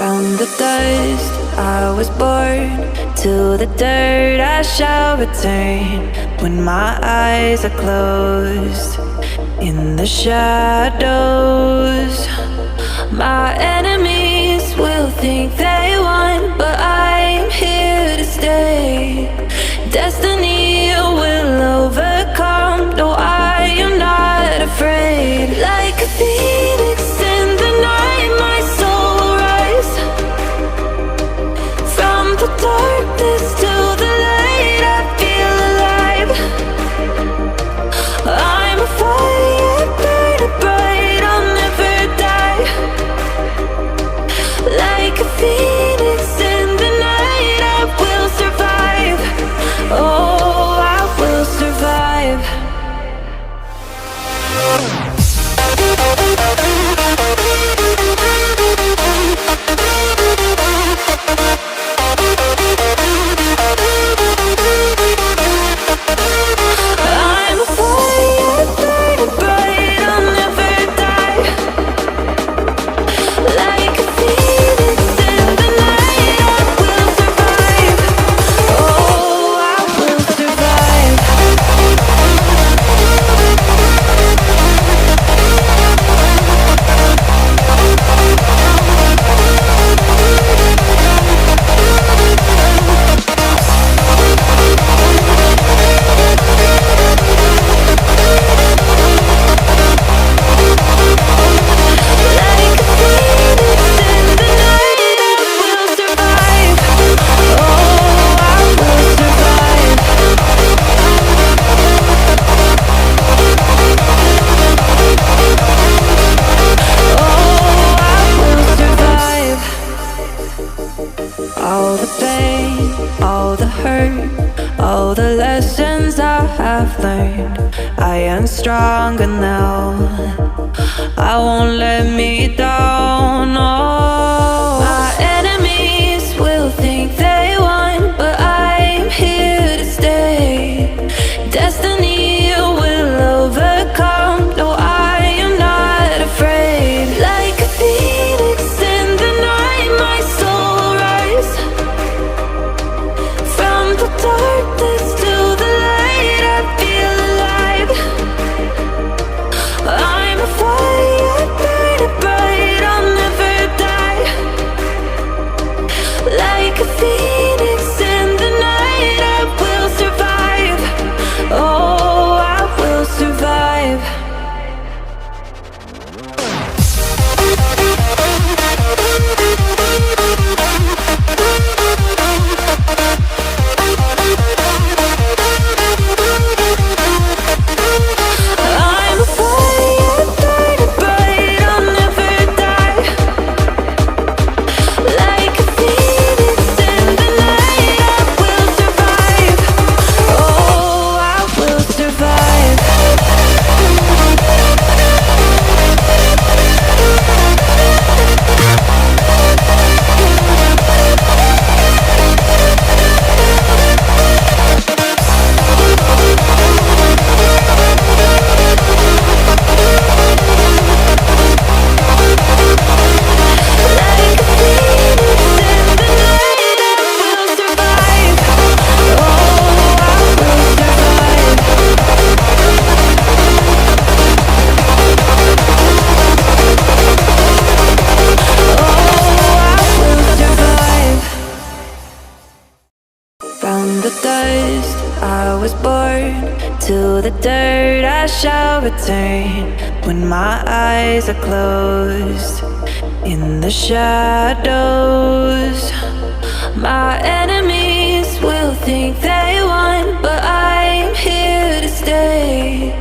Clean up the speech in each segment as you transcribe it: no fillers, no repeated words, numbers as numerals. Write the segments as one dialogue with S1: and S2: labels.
S1: From the dust I was born, to the dirt I shall return. When my eyes are closed, in the shadows, my enemies will think they won, but I'm here to stay. Destiny will overcome. No, I am not afraid. Like a phoenix in the night, my soul will rise. From the darkness to the light, I feel alive. I'm a fire burning bright, I'll never die. Like a phoenix in the night, I will survive. Oh, I will survive. I'm a fire burning bright, I'll never die. Like a phoenix in the night, I will survive. Oh, I will survive. Like a phoenix in the night, I will survive. Oh, I will survive. Oh, I will survive. All the pain, all the hurt, all the lessons I have learned, I am stronger now. I won't let me down. Oh, my enemies will think they won, but I'm here to stay. Destiny will overcome. No, I am not afraid. Like a phoenix in the night, my soul will rise. From the darkness to the light, I feel alive. I'm a fire burning bright, I'll never die. Like a phoenix in the night, I will survive. Oh, I will survive. I'm a fire burning bright, I'll never die. Like a phoenix in the night, I will survive. Oh, I will survive. Like a phoenix in the night, I will survive. Oh, I will survive. Oh, I will survive. From the dust I was born, to the dirt I shall return. When my eyes are closed, in the shadows, my enemies will think they won, but I'm here to stay.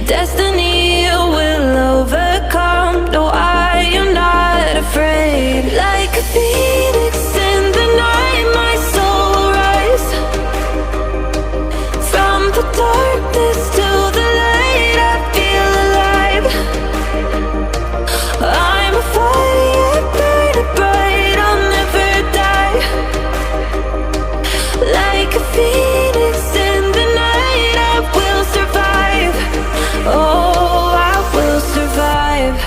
S1: Destiny will overcome. No, I am not afraid. Like a phoenix in the night, my soul will rise. From the darkness to the light, I feel alive. I'm a fire burning bright, I'll never die. Like a phoenix in the night, I will survive. Oh, I will survive.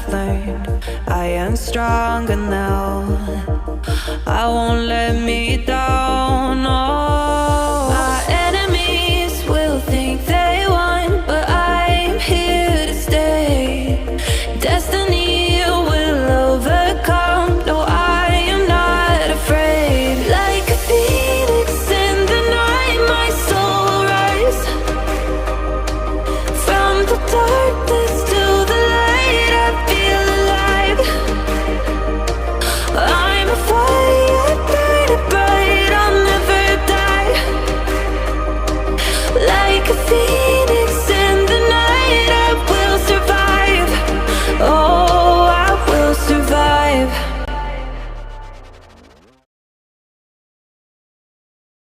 S1: I've learned I am stronger now. I won't